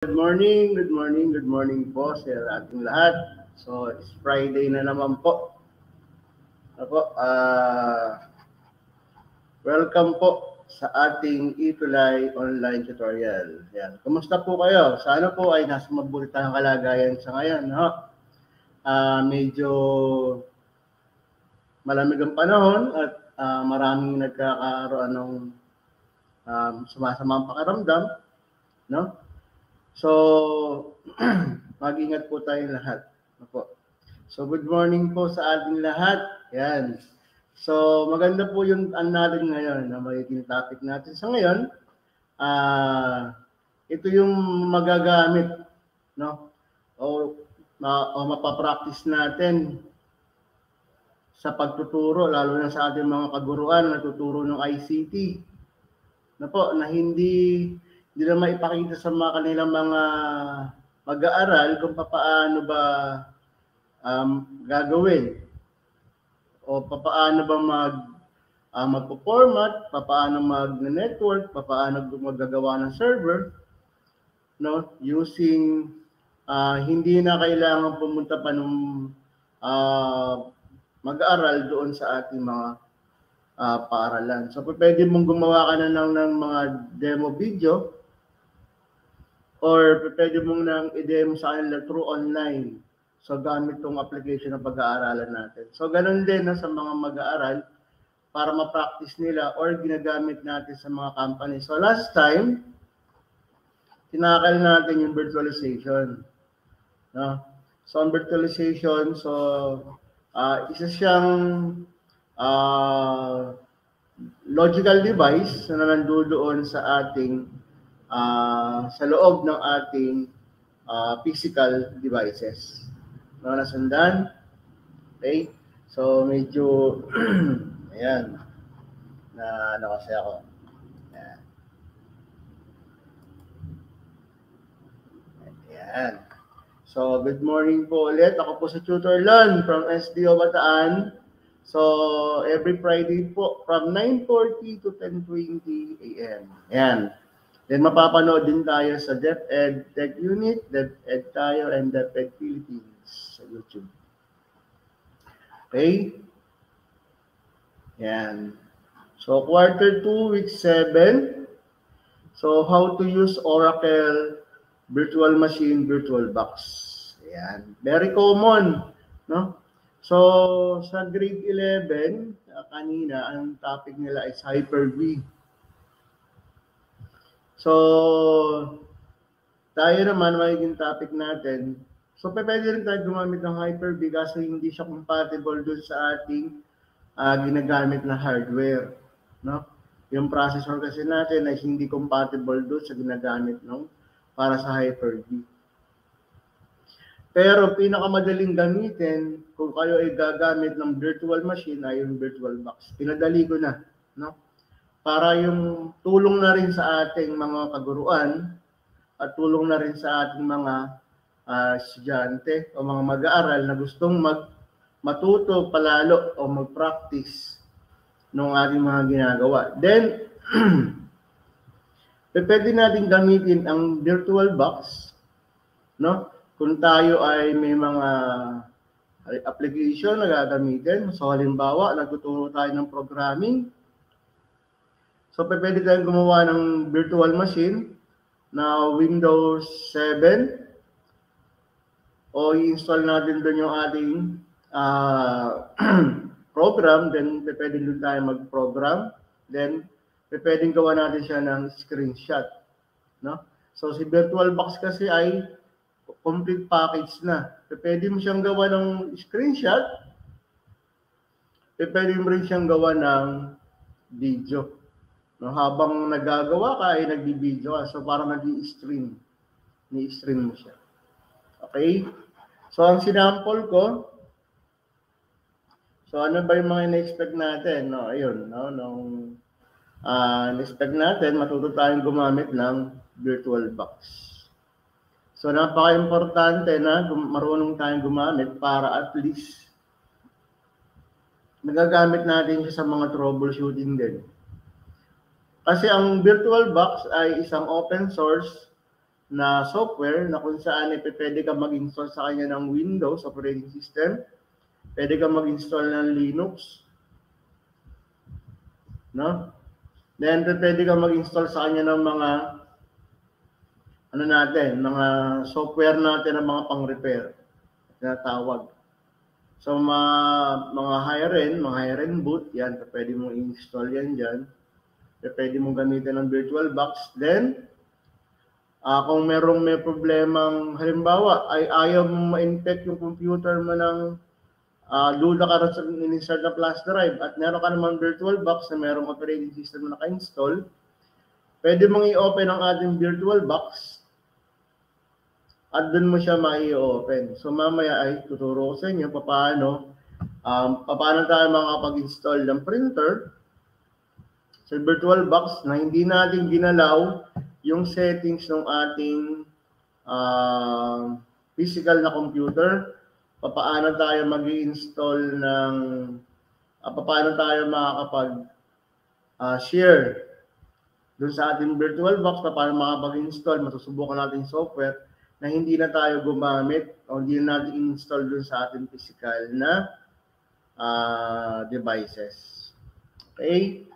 Good morning, good morning po sa ating lahat. So, it's Friday na naman po. Ako, welcome po sa ating Itulay online tutorial. Yan. Kumusta po kayo? Sana po ay nasa mabuti tayong kalagayan sa ngayon. No? Medyo malamig ang panahon at maraming nagkakaroon ng sumasamang pakiramdam. No? So, mag-ingat po tayong lahat. Opo. So, good morning po sa ating lahat. Yan. So, maganda po yung natin ngayon na magiging topic natin sa ngayon. Ito yung magagamit, no? O mapapractice natin sa pagtuturo, lalo na sa ating mga kaguruan na tuturo ng ICT. Na hindi na maipakita sa mga kanilang mga mag-aaral kung paano ba gagawin o paano ba magpo-format, paano mag-network, paano maggagawa ng server, no, using hindi na kailangan pumunta pa nung mag-aaral doon sa ating mga paaralan. So pwede mong gumawa ka na ng mga demo video or pwede mong nang i-demo sa kanila through online. So, gamit tong application ng pag-aaralan natin. So, ganun din sa mga mag-aaral para ma-practice nila or ginagamit natin sa mga company. So, last time, tinakal natin yung virtualization. No? So, ang virtualization, isa siyang logical device na nandoon sa ating sa loob ng ating physical devices. No, nasundan? Okay? So, medyo, ayan, kasi ako. Ayan. Ayan. So, good morning po ulit. Ako po sa Tutor Lon from SDO Bataan. So, every Friday po from 9:40 to 10:20 a.m. Ayan. Then mapapanood din tayo sa DepEd Tech Unit, DepEd tayo, and DepEd Philippines sa YouTube. Okay? Yan. So, quarter 2, week 7. So, how to use Oracle Virtual Machine, VirtualBox. Yan. Very common, no? So, sa grade 11, kanina, ang topic nila is Hyper-V. So, tayo naman, magiging topic natin. So, pwede rin tayo gumamit ng Hyper-V kasi hindi siya compatible dun sa ating ginagamit na hardware. No? Yung processor kasi natin ay hindi compatible dun sa ginagamit para sa Hyper-V. Pero pinakamadaling gamitin kung kayo ay gagamit ng virtual machine ay yung VirtualBox. Pinadali ko na. No? Para yung tulong na rin sa ating mga kaguruan at tulong na rin sa ating mga estudyante o mga mag-aaral na gustong matuto palalo o mag-practice ng ating mga ginagawa. Then, pwede natin gamitin ang VirtualBox, no? Kung tayo ay may mga application na gagamitin. So, halimbawa, nagtuturo tayo ng programming. So, pwede tayong gumawa ng virtual machine na Windows 7 o i-install natin doon yung ating program. Then, pwede doon tayo mag-program. Then, pwede gawa natin siya ng screenshot. No? So, si VirtualBox kasi ay complete package na. Pwede mo siyang gawa ng screenshot. Pwede mo rin siyang gawa ng video. No, habang nagagawa ka ay nagbi-video ka. So parang nag-i-stream. Ni-stream mo siya. Okay? So ang sinample ko, so ano ba yung mga in-expect natin? No, ayun, no, in-expect natin, matuto tayong gumamit ng VirtualBox. So napaka-importante na marunong tayong gumamit para at least nagagamit natin siya sa mga troubleshooting din. Kasi ang VirtualBox ay isang open source na software na kung saan pwede ka mag-install sa kanya ng Windows operating system, pwede ka mag-install ng Linux, no? Then pwede ka mag-install sa kanya ng mga mga software natin ng mga pang-repair na tawag. So mga higher-end boot, yan, pwede mong i-install yan dyan. Pwede mong gamitin ng VirtualBox. Then, kung may problemang, halimbawa, ay ayaw mong ma-infect yung computer mo ng duda ka rin sa in-insert na flash drive at meron ka naman VirtualBox na merong operating system na naka-install, pwede mong i-open ang ating VirtualBox at doon mo siya mai-open. So mamaya ay tuturo ko sa inyo paano tayo makapag-install ng printer sa VirtualBox na hindi natin ginalaw yung settings ng ating physical na computer. Paano tayo mag-i-install ng paano tayo makakapag-share doon sa ating VirtualBox, paano makapag-install, masusubukan natin software na hindi na tayo gumamit o hindi na natin install doon sa ating physical na devices. Okay?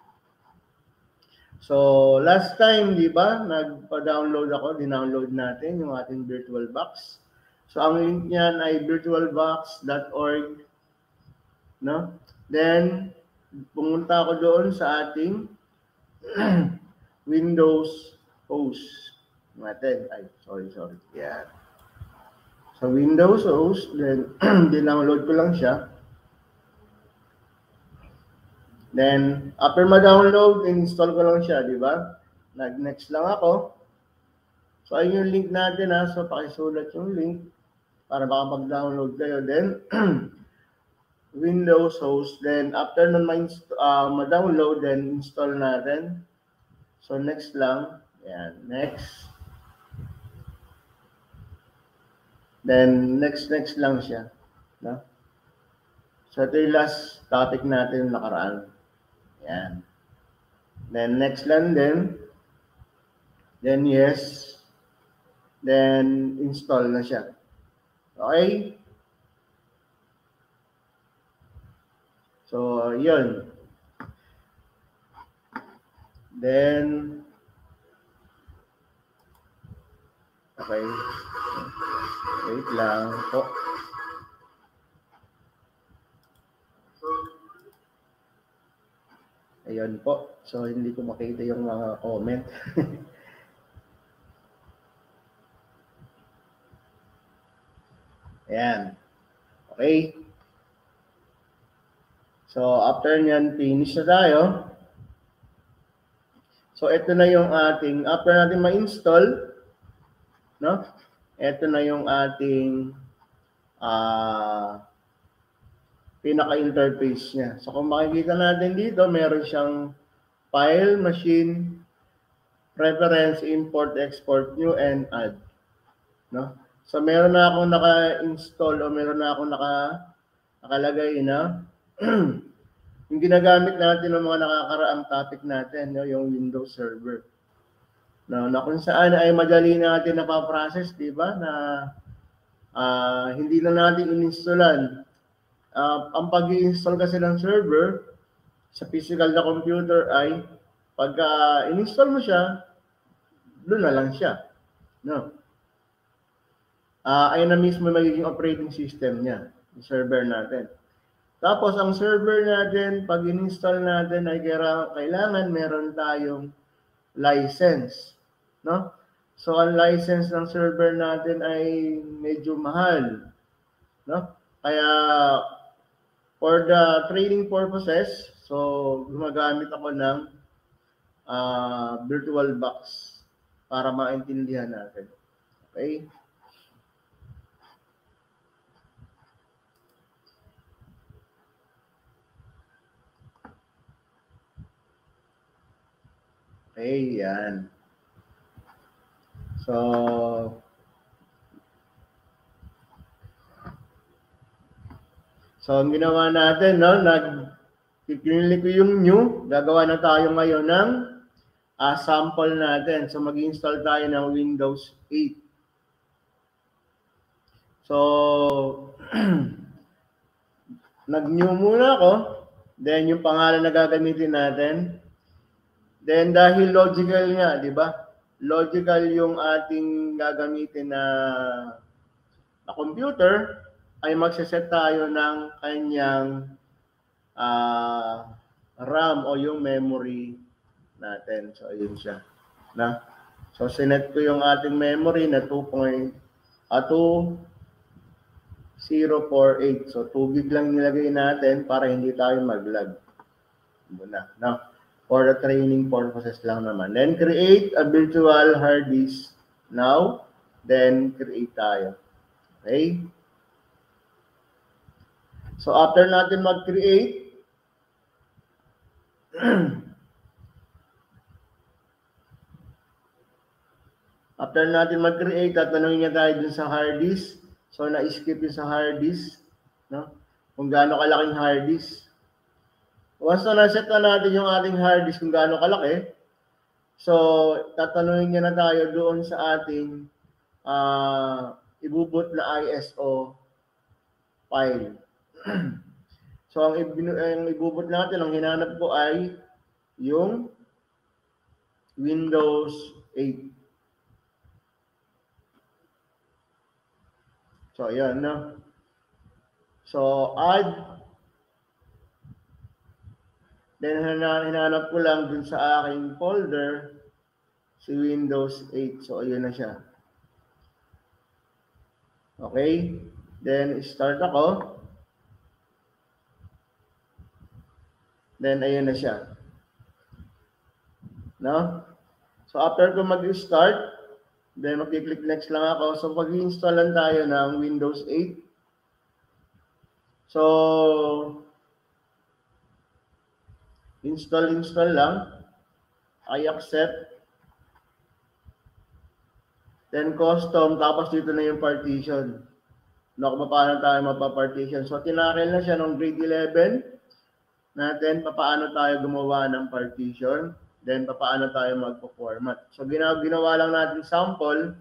So, last time, di ba, nagpa-download ako, dinownload natin yung ating VirtualBox. So, ang link niyan ay virtualbox.org, no? Then, pumunta ako doon sa ating Windows host natin. Ay, sorry. Yan. So, Windows host, then, dinownload ko lang siya. Then, after ma-download, install ko lang siya, di ba? Nag-next lang ako. So, ayun yung link natin, ha. So, pakisulat yung link para makapag-download kayo. Then, Windows host. Then, after nun ma-download, then install natin. So, next lang. Ayan, next. Then, next lang siya. No? So, ito yung last topic natin nakaraan. Ayan. Then, next lang din. Then, yes. Then, install na siya. Okay? So, yun. Then, okay. Wait lang po. Ayun po. So, hindi ko makita yung mga comment. Ayan. Okay. So, after nyan, finish na tayo. So, ito na yung ating, after natin ma-install, no? Ito na yung ating pinaka-interface niya. So, kung makikita natin dito, meron siyang file, machine, preference, import, export, new, and add. No? So, meron na akong naka-install o meron na akong nakalagay na yung ginagamit natin ng mga nakakaraang topic natin, no? Yung Windows Server. No, na kung saan ay madali natin napaprocess, di ba? Na hindi na natin ininstalan. Ang pag-i-install kasi ng server sa physical na computer ay pagka in-install mo siya, doon na lang siya. No? Ayun na mismo magiging operating system niya, yung server natin. Tapos, ang server natin, pag in-install natin, ay kailangan meron tayong license. No? So, ang license ng server natin ay medyo mahal. No? Kaya, for the training purposes, so, gumagamit ako ng VirtualBox para maintindihan natin. Okay? Okay, yan. So, ang ginawa natin, no, pinili ko yung new, gagawa na tayo ngayon ng sample natin. So, mag-install tayo ng Windows 8. So, nag-new muna ako. Then, yung pangalan na gagamitin natin. Then, dahil logical nga, di ba? Logical yung ating gagamitin na computer, ay magsiset tayo ng kanyang RAM o yung memory natin. So, ayun siya. Na? So, sinet ko yung ating memory na 2.048. So, 2 gig lang nilagay natin para hindi tayo mag-lag. Muna. No? For the training purposes lang naman. Then, create a virtual hard disk now. Then, create tayo. Okay? So, after natin mag-create, tatanungin niya tayo dun sa hard disk. So, na-skip yung sa hard disk. No? Kung gaano kalaking hard disk. Once na naset na natin yung ating hard disk kung gaano kalaki, so, tatanungin niya na tayo doon sa ating ibubot na ISO file. So, ang ibubot natin, ang hinanap ko ay yung Windows 8. So, ayan, no? So, add. Then, hinanap ko lang dun sa aking folder si Windows 8. So, ayun na siya. Okay? Then, start ako. Then, ayun na siya. No? So, after ko mag-start, then mag-click next lang ako. So, pag-install lang tayo ng Windows 8. So, install lang. I accept. Then, custom. Tapos, dito na yung partition. No, kung paano tayo mapapartition. So, tinakil na siya ng grade 11 natin, paano tayo gumawa ng partition. Then, paano tayo magpo-format. So, ginawa lang natin sample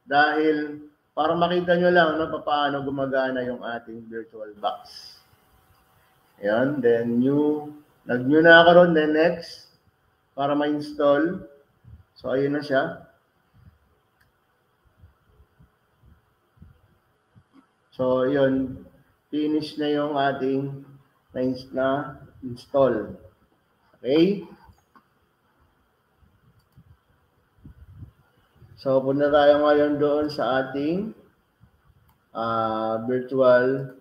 dahil para makita nyo lang no, paano gumagana yung ating VirtualBox. Ayan. Then, nag-new na ako ron. Then, next, para ma-install. So, ayun na siya. So, yun. Finish na yung ating na-install. Okay? So, punta tayo ngayon doon sa ating virtual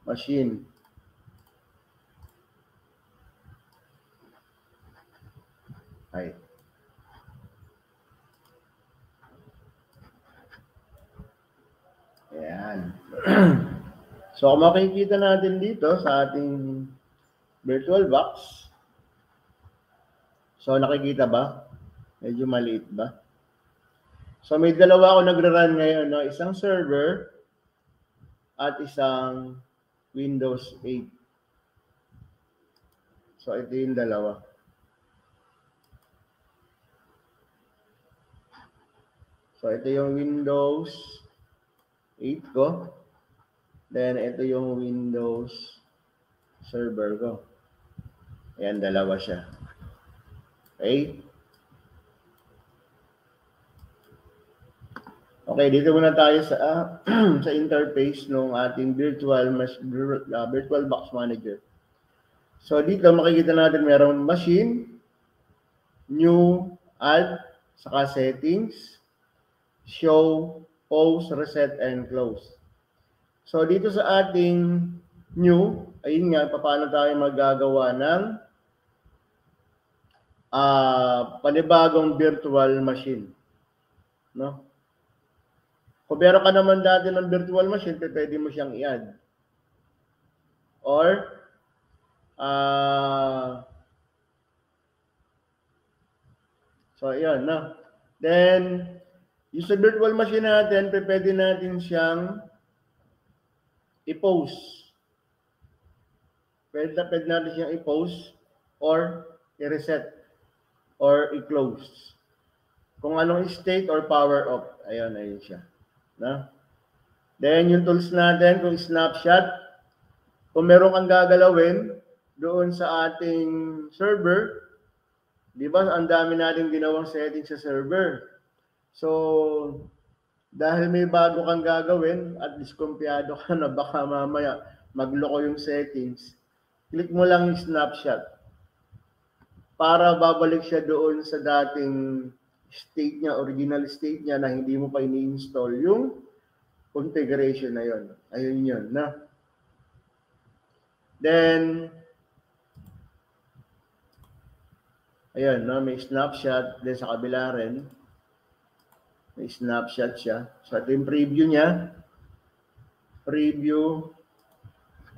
machine. Ay. Ayan. So, kung makikita natin dito sa ating VirtualBox. So, nakikita ba? Medyo maliit ba? So, may dalawa ako nagra-run ngayon. No? Isang server at isang Windows 8. So, ito yung dalawa. So, ito yung Windows 8 ko. Then, ito yung Windows server ko. Ayan, dalawa siya. Okay? Okay, dito muna tayo sa sa interface ng ating VirtualBox Manager. So, dito makikita natin mayroong machine, new, add, saka settings, show, pause, reset, and close. So, dito sa ating new, ayun nga, paano tayo magagawa ng panibagong virtual machine. No? Kung meron ka naman dati ng virtual machine, pwede mo siyang i-add. Or, so, ayan, no? Then, yung sa virtual machine natin, pwede natin siyang i-pause. Pwede natin siyang i-pause or i-reset. or i-close. Kung anong state or power off. Ayun siya. No? Then, yung tools natin, kung snapshot, kung meron kang gagalawin doon sa ating server, di ba, ang dami natin ginawang settings sa server. So, dahil may bago kang gagawin at diskumpiyado ka na baka mamaya magloko yung settings, click mo lang yung snapshot para babalik siya doon sa dating state niya, original state niya na hindi mo pa ini-install yung configuration na yon. Ayun yun, na. Then, ayun, no, may snapshot. Then sa kabila rin, may snapshot siya. So, ito yung preview niya. Preview.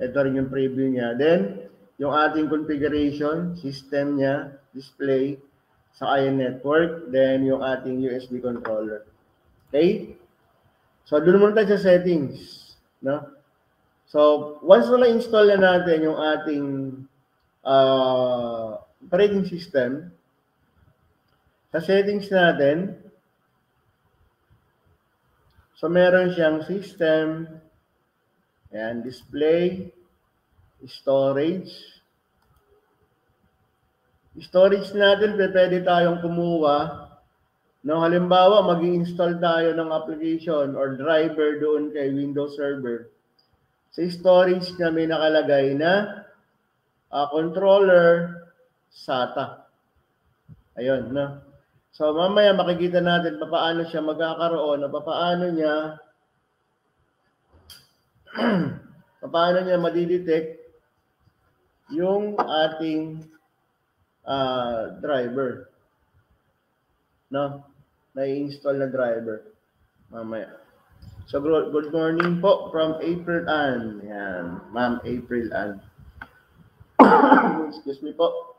Ito rin yung preview niya. Then, yung ating configuration, system niya, display, sa yung network, then yung ating USB controller. Okay? So, doon muna tayo sa settings. No? So, once na na-install na natin yung ating operating system, sa settings natin, so meron siyang system, and display, storage. Storage natin, pwede tayong kumuha. No, halimbawa, mag-i-install tayo ng application or driver doon kay Windows Server. Sa storage niya may nakalagay na controller SATA. Ayun, no? So, mamaya makikita natin paano siya magkakaroon o paano niya madidetect yung ating driver. No? Na-install na driver. Mamaya. So, good morning po from April Ann. Yan, Ma'am April Ann. Excuse me po.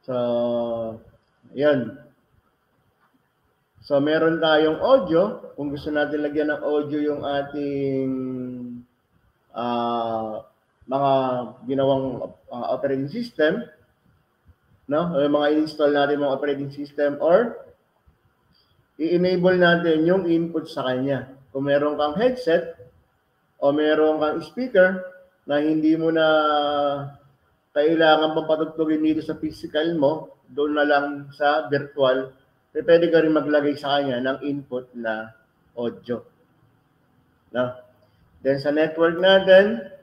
So, yan. So, meron tayong audio. Kung gusto natin lagyan ng audio yung ating mga ginawang operating system, no? O yung mga install natin mga operating system, or i-enable natin yung input sa kanya. Kung meron kang headset o meron kang speaker na hindi mo na kailangan papatugtugin dito sa physical mo, doon na lang sa virtual, pwede ka rin maglagay sa kanya ng input na audio. No? Then sa network natin,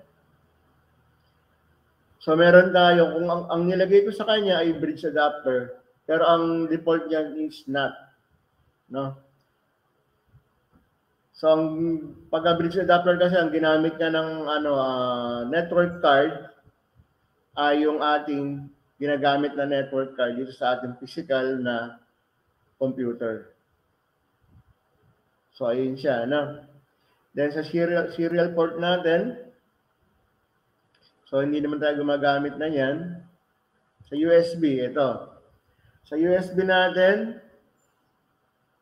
so meron tayo, kung ang nilagay ko sa kanya ay bridge adapter, pero ang default niya is not. No? So ang pagka-bridge adapter kasi, ang ginamit niya ng network card ay yung ating ginagamit na network card dito sa ating physical na computer. So ayun siya, no? Then sa serial port natin, so hindi naman tayo gumagamit na yan. Sa USB, ito. Sa USB natin,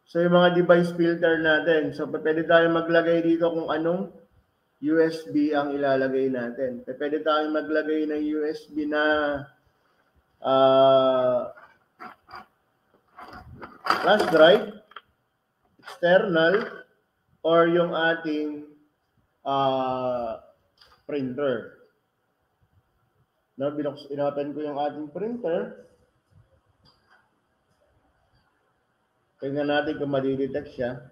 so yung mga device filter natin, so pwede tayo maglagay dito kung anong USB ang ilalagay natin. Pwede tayong maglagay ng USB na flash drive, external, or yung ating printer. No, inopen ko yung ating printer. Tingnan natin kung madidetect siya.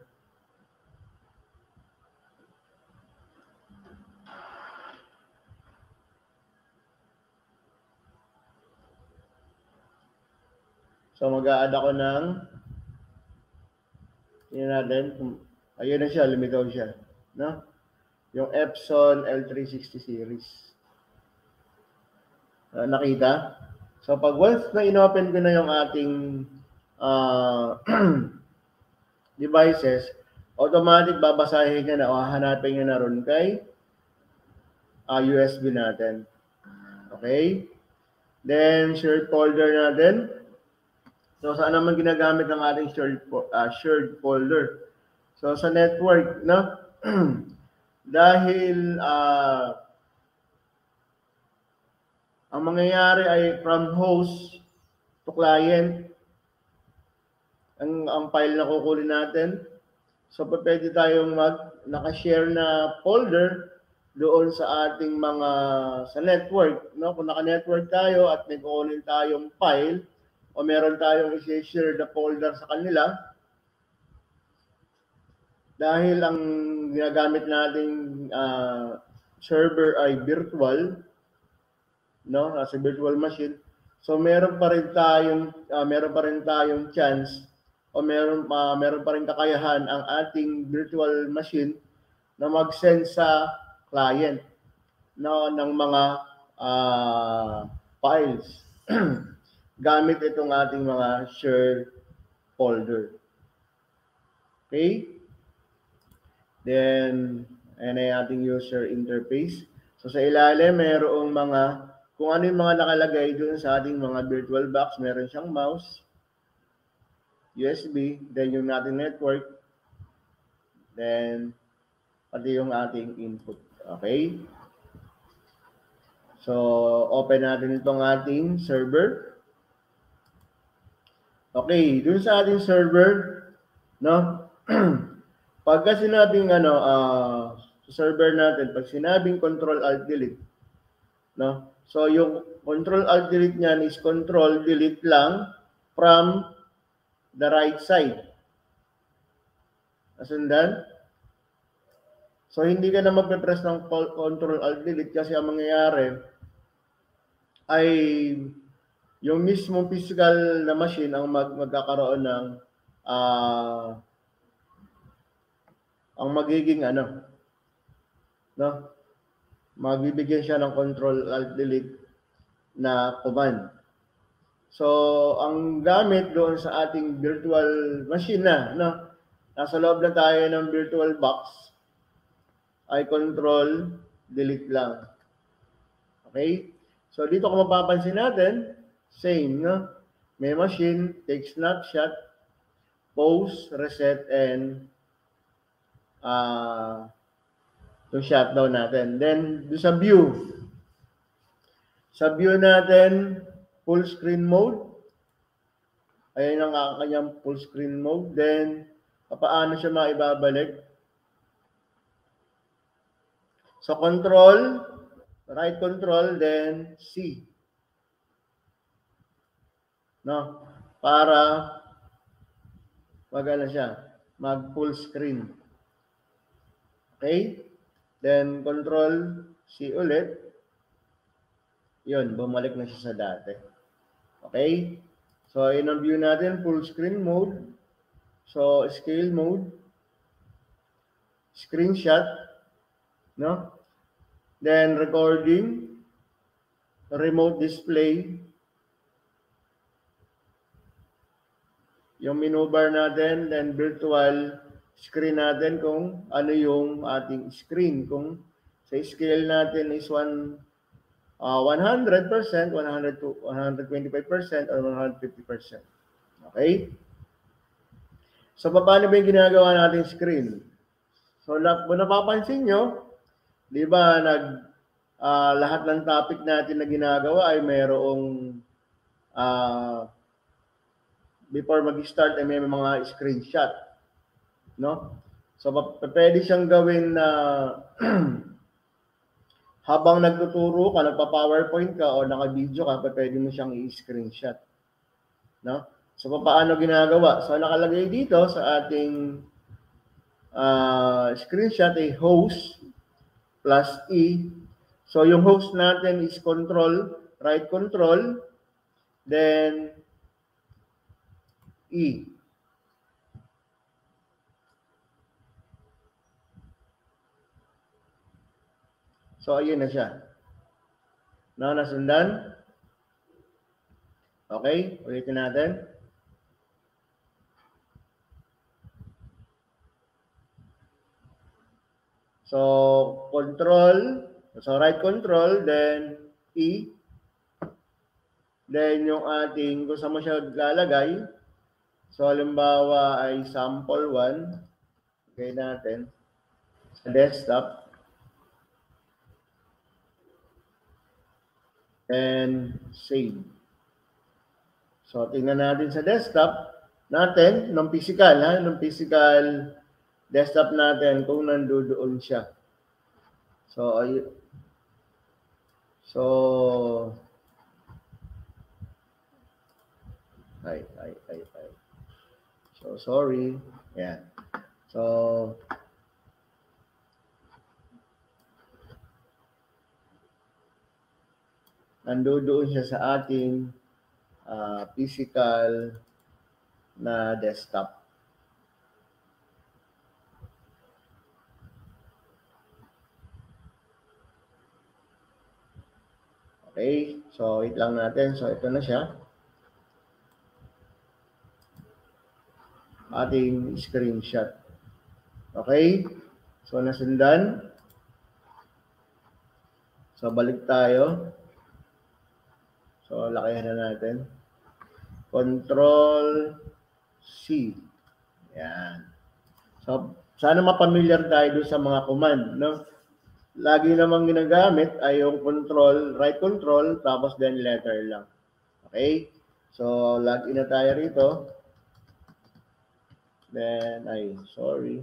So, mag-a-add ako ng, tingnan natin, ayun na siya, lumitaw siya. No? Yung Epson L360 series. Nakita? So, pag once na inopen ko na yung ating devices, automatic babasahin niya na o hahanapin niya na ron kay USB natin. Okay? Then, shared folder natin. So, saan naman ginagamit ng ating shared folder? So, sa network, no? Dahil Ang mangyayari ay from host to client ang file na kukunin natin. So, pwede tayong naka-share na folder doon sa ating mga sa network, no? Kung naka-network tayo at may kukunin tayong file o meron tayong i-share na folder sa kanila, dahil ang ginagamit nating server ay virtual, no? As a virtual machine. So meron pa rin tayong chance o meron pa rin kakayahan ang ating virtual machine na mag-send sa client, no, ng mga files gamit itong ating mga shared folder. Okay? Then, ayan ay ating user interface. So sa ilalim, mayroong kung ano yung mga nakalagay dun sa ating mga virtual box. Meron siyang mouse, USB, then yung ating network, then pati yung ating input. Okay? So, open natin itong ating server. Okay, dun sa ating server, no? Pagka sinabing server natin, pag sinabing Control-Alt-Delete, no? So, yung Control-Alt-Delete niyan is Control-Delete lang from the right side. Nasundan? So, hindi ka na magpe-press ng Control-Alt-Delete kasi ang mangyayari ay yung mismong physical na machine ang magkakaroon ng ang magiging no? Magbibigyan siya ng Control-Alt-Delete na command. So, ang gamit doon sa ating virtual machine no? Nasa loob na tayo ng virtual box ay Control-Delete lang. Okay? So, dito kung mapapansin natin, same, no? May machine, take snapshot, pause, reset, and yung shutdown natin. Then, sa view. Sa view natin, full screen mode. Ayan ang kanyang full screen mode. Then, paano siya maibabalik? So, control, right control, then C. No? Para mag full screen. Okay? Then, control C ulit. Yun, bumalik na siya sa dati. Okay? So, yun ang view natin, full screen mode. So, scale mode. Screenshot. No? Then, recording. Remote display. Yung menu bar natin. Then, virtual screen natin kung ano yung ating screen. Kung sa scale natin is 100%, 100%, 125%, or 150%. Okay? So, paano ba yung ginagawa nating screen? So, kung napapansin nyo, di ba, lahat ng topic natin na ginagawa ay mayroong before mag-start ay may mga screenshot. No? So, pwede siyang gawin na habang nagtuturo ka, nagpa-PowerPoint ka o naka-video ka, pwede mo siyang i-screenshot. No? So, paano ginagawa? So, nakalagay dito sa ating screenshot ay host plus E. So, yung host natin is control, right control, then E. So, ayun na siya. No, nasundan? Okay, ulitin natin. So, right control, then E. Then, yung ating, kung saan mo siya lalagay, so, halimbawa ay sample 1. Okay natin. Sa desktop. and save. So, tingnan natin sa desktop natin, ng physical, ng physical desktop natin kung nandoon siya. So, So, sorry. Yeah. So, nandoon siya sa ating physical na desktop. Okay. So, wait lang natin. So, ito na siya. Ating screenshot. Okay. So, nasundan. So, balik tayo. So, lakihan na natin. Control C. Yan. So, sana mapamilyar tayo sa mga command, no? Lagi namang ginagamit ay yung control, right control, tapos then letter lang. Okay? So, login na tayo rito. Then, sorry.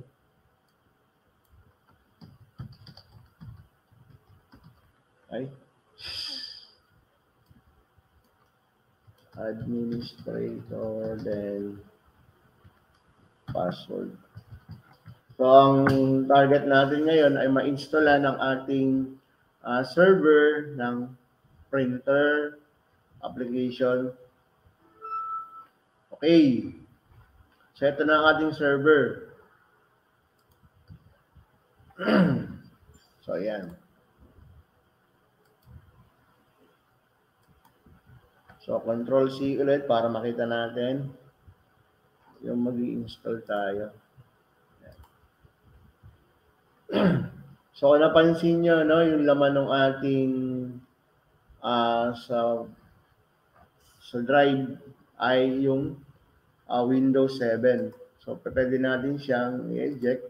Administrator, then password. So, ang target natin ngayon ay ma-install ng ating server ng printer application. Okay. So, ito na ang ating server. So, ayan. So, Control C ulit para makita natin yung mag-i-install tayo. So, kung napansin nyo, no, yung laman ng ating sa drive ay yung Windows 7. So, pwede natin siyang i-eject.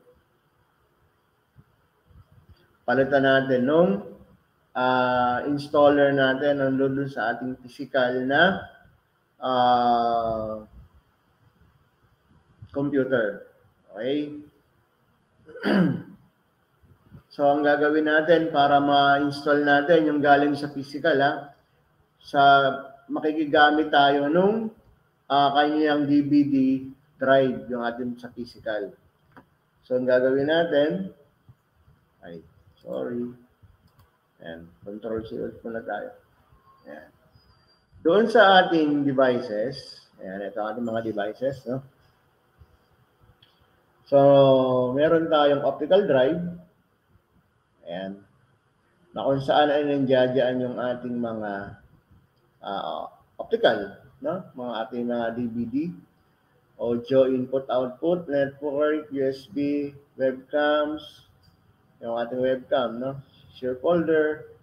Palitan natin nung installer natin nandun sa ating physical na computer. Okay? So, ang gagawin natin para ma-install natin yung galing sa physical, makikigamit tayo nung kanyang DVD drive, yung ating sa physical. So, ang gagawin natin, sorry. Ayan, Control C muna tayo. Ayan. Doon sa ating devices, ayan, ito ating mga devices, no? So, meron tayong optical drive. Ayan. Na kung saan ay nandiyan yung ating mga optical, no? Mga ating mga DVD, audio input-output, network, USB, webcams, yung ating webcam, no? Share folder,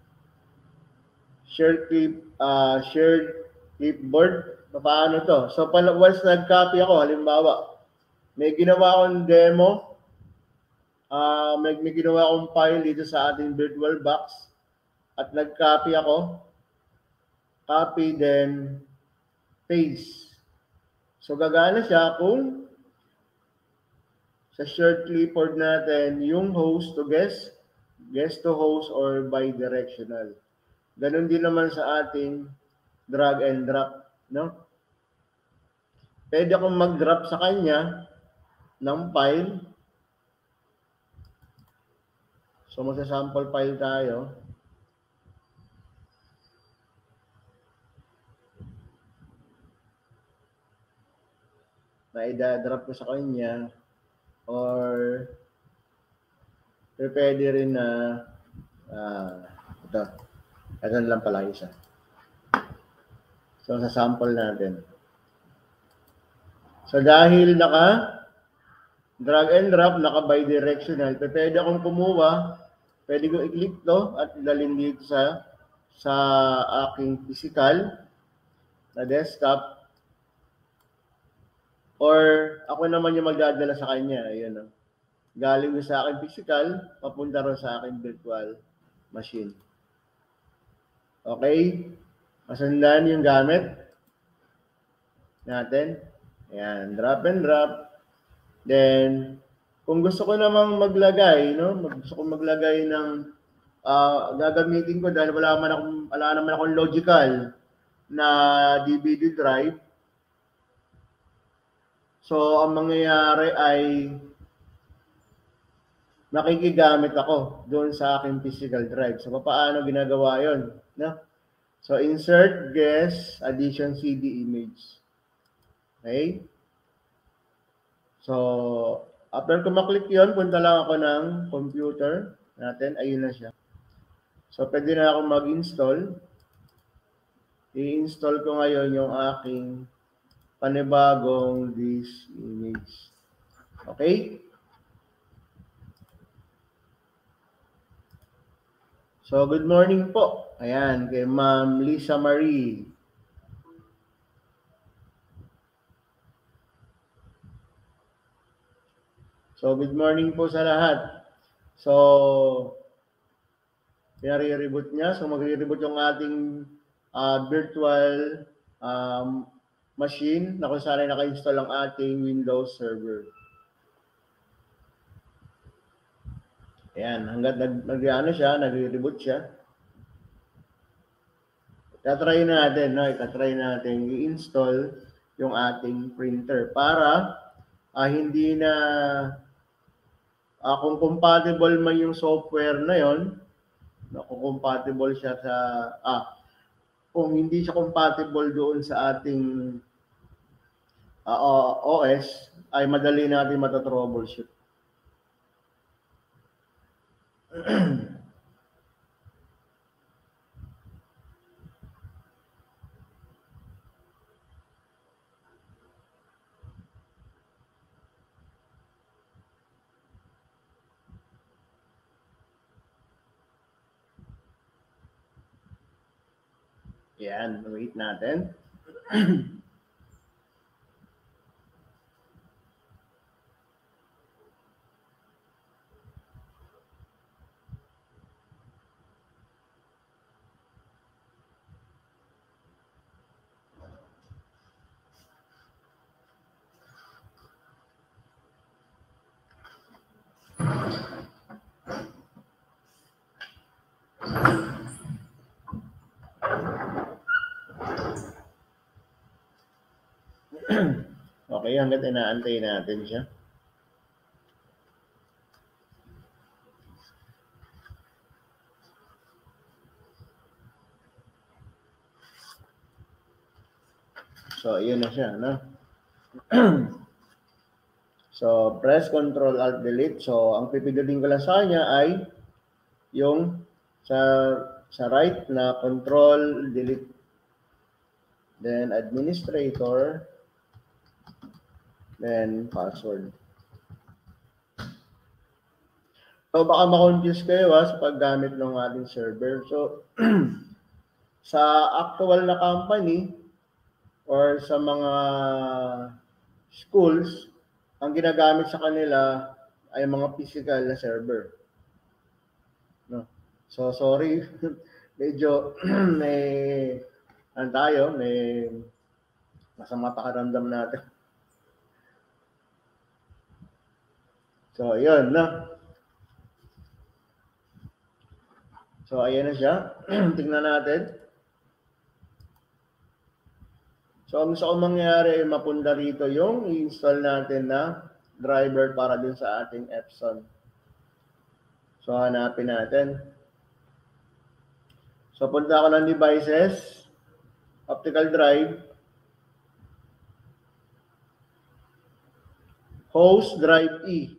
shared clipboard. Paano to? So, once nag-copy ako, halimbawa, may ginawa akong demo, may ginawa akong file dito sa ating VirtualBox, at nag-copy ako, copy, then paste. So, gagana siya kung sa shared clipboard natin, yung host to guest to host, or bidirectional. Ganun din naman sa ating drag and drop, no? Pwede akong mag-drop sa kanya ng file. So, magsa-sample file tayo. Na i-drop ko sa kanya, or pwede rin na ito lang pala isa. So, sa sample natin. So, dahil drag and drop, bidirectional, pwede akong kumuha, pwede ko i-click to at dalhin dito sa aking physical na desktop, or ako naman yung magdadala sa kanya. Ayun, galing sa aking physical, papunta rin sa aking virtual machine. Okay? Masundan yung gamit natin. Ayan, drop and drop. Then, kung gusto ko namang maglagay, no? Gusto ko maglagay ng gagamitin ko dahil wala naman akong logical na DVD drive. So, ang mangyayari ay makikigamit ako doon sa aking physical drive. So, paano ginagawa yon? No? So, insert, guess, addition CD image. Okay? So, after ko maklik yon, punta lang ako ng computer natin. Ayun na siya. So, pwede na ako mag-install. I-install ko ngayon yung aking panibagong this image. Okay? So, good morning po. Ayan, kay Ma'am Lisa Marie. So, good morning po sa lahat. So, pinare-reboot niya. So, magre-reboot yung ating virtual machine na kung saan ay naka-install ang ating Windows server. Ayan, hanggat nagre-reboot siya. Itatry natin, no? Itatry natin i-install yung ating printer para hindi na kung compatible man yung software na yon, kung compatible siya sa kung hindi siya compatible doon sa ating OS, ay madali natin mata-troubleshoot. Yan, wait natin. Okay, hanggat inaantay natin siya. So, yun na siya, no? So, press Ctrl Alt Delete. So, ang pipindutin ko lang sa kanya ay yung sa right na Ctrl Delete. Then, administrator. Then, password. So, baka ma-confuse kayo sa paggamit ng ating server. So, sa actual na company or sa mga schools, ang ginagamit sa kanila ay mga physical na server. No? So, sorry. Medyo may masama pakiramdam natin. So, yun, no? So, ayan na siya. Tingnan natin. So, ang gusto ko mangyari ay mapunda rito yung i-install natin na driver para dun sa ating Epson. So, hanapin natin. So, punta ako ng devices, optical drive, host drive E.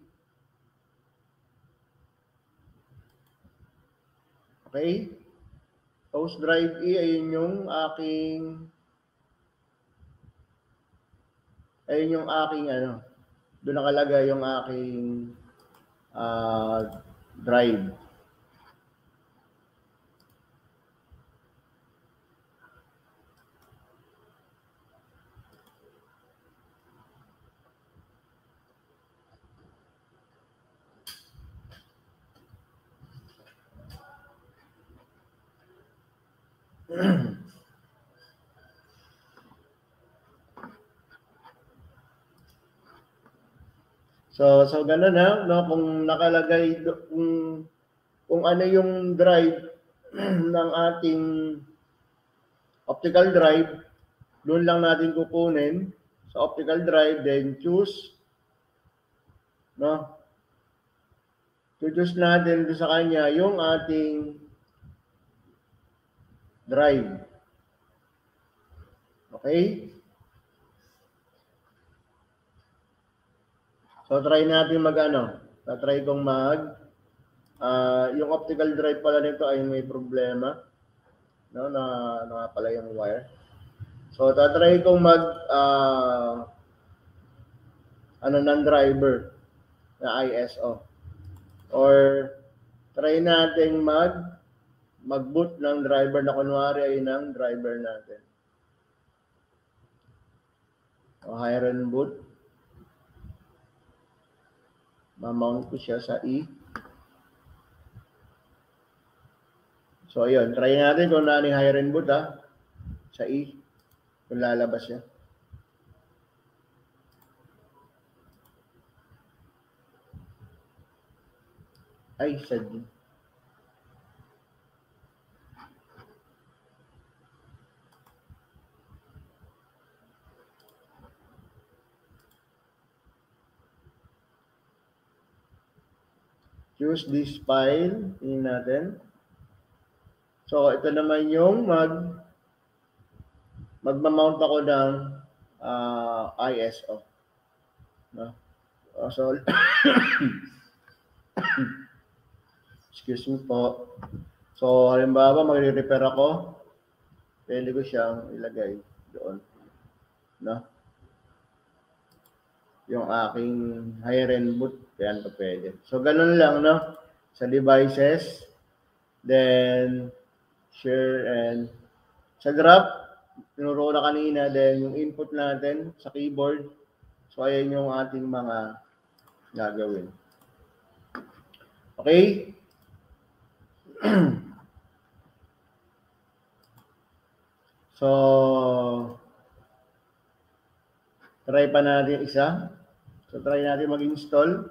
Okay? Host drive E, ayun yung aking doon nakalagay yung aking drive. So ganun na, no? Kung nakalagay, kung ano yung drive ng ating optical drive, doon lang natin kukunin sa optical drive, then choose, no? Choose natin doon sa kanya yung ating drive. Okay? So try natin try kong yung optical drive pala nito ay may problema, no, na pala yung wire. So try kong ng driver na ISO, or try nating mag-boot ng driver na kunwari ay ng driver natin. O hire and boot. Ma-mount ko siya sa E. So, ayun. Try natin kung nani hire and boot, sa E. Kung lalabas siya. Ay, sad. Choose this file. Tingnan natin. So, ito naman yung magmamount ako ng ISO. No? So, excuse me po. So, halimbawa, magre-repair ako. Pwede ko siyang ilagay doon. No? Yung aking hire and boot, yan pa pwede. So, ganun lang, no? Sa devices, then, share, and sa graph, tinuro na kanina, then yung input natin sa keyboard. So, ayan yung ating mga gagawin. Okay? So, try pa natin isa. So, try natin mag-install.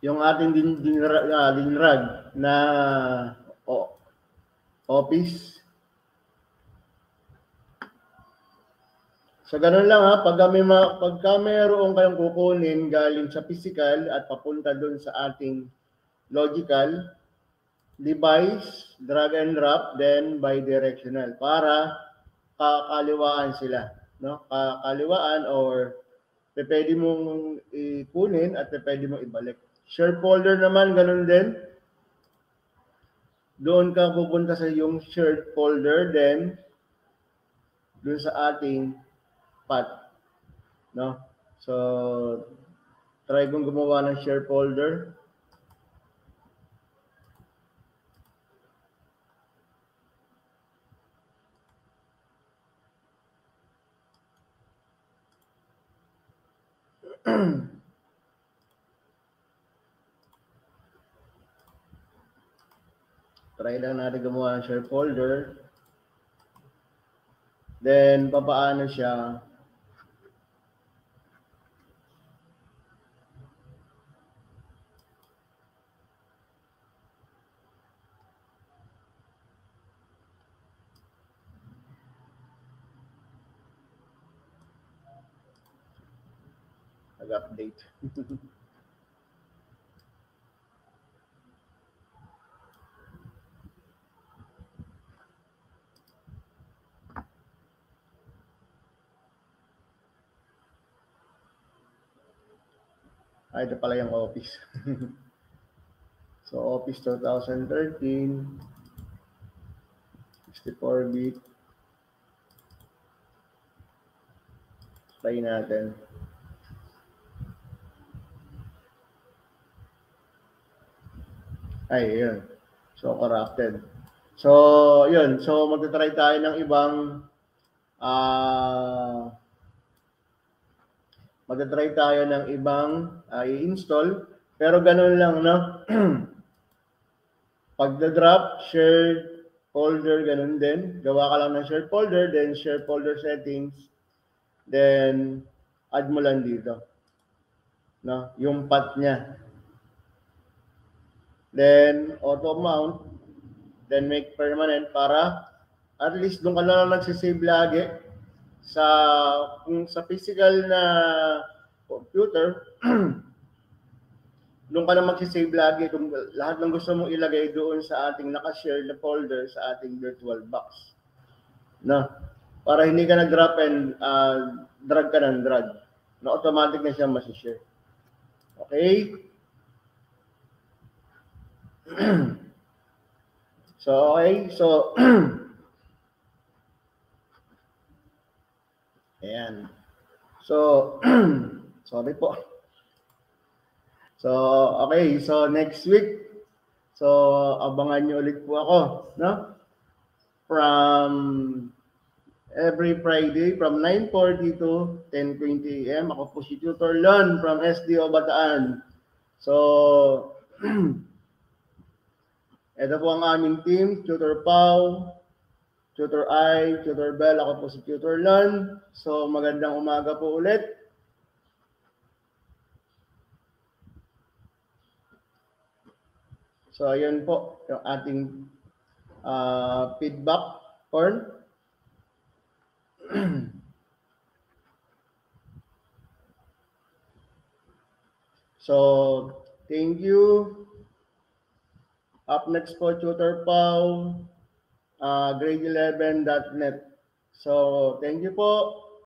Yung ating dinrag na Office. So, ganun lang pagka mayroon kayong kukunin galing sa physical at papunta doon sa ating logical, device, drag and drop, then bidirectional para kakaliwaan sila, no? Kakaliwaan, or pwede mong ikunin at pwede mong ibalik. Share folder naman, ganun din. Doon ka pupunta sa yung shared folder, then doon sa ating path, no? So, try kong gumawa ng share folder. Try lang natin gumawa ng share folder. Then, papaano siya? Nag-update. Ito pala yung Office. So, Office 2013, 64-bit. Try natin. Ay, yun. So, corrupted. So, yun. So, magta-try tayo ng ibang i-install. Pero ganun lang, no? Pagda-drop, share, folder, ganun din. Gawa ka lang ng share folder, then share folder settings, then add mo lang dito, no? Yung path niya. Then auto mount, then make permanent para at least doon ka lang nagsisave lagi sa kung sa physical na computer. Doon ka na magsisave lagi kung lahat ng gusto mong ilagay doon sa ating nakashare na folder sa ating VirtualBox. No? Para hindi ka na-drop and drag ka ng drag. Na automatic na siya masishare. Okay? So, okay. So, ayan. So, sorry po. So, okay. So, next week, so, abangan nyo ulit po ako, no? From every Friday, from 9:40 to 10:20 a.m. Ako po si Tutor Lon from SDO Bataan. So, ito po ang aming team, Tutor Pau, Tutor I, Tutor Bell, ako po si Tutor Lon. So, magandang umaga po ulit. So, ayun po yung ating feedback form. So, thank you. Up next po, Tutor Pau, grade11.net. So, thank you po.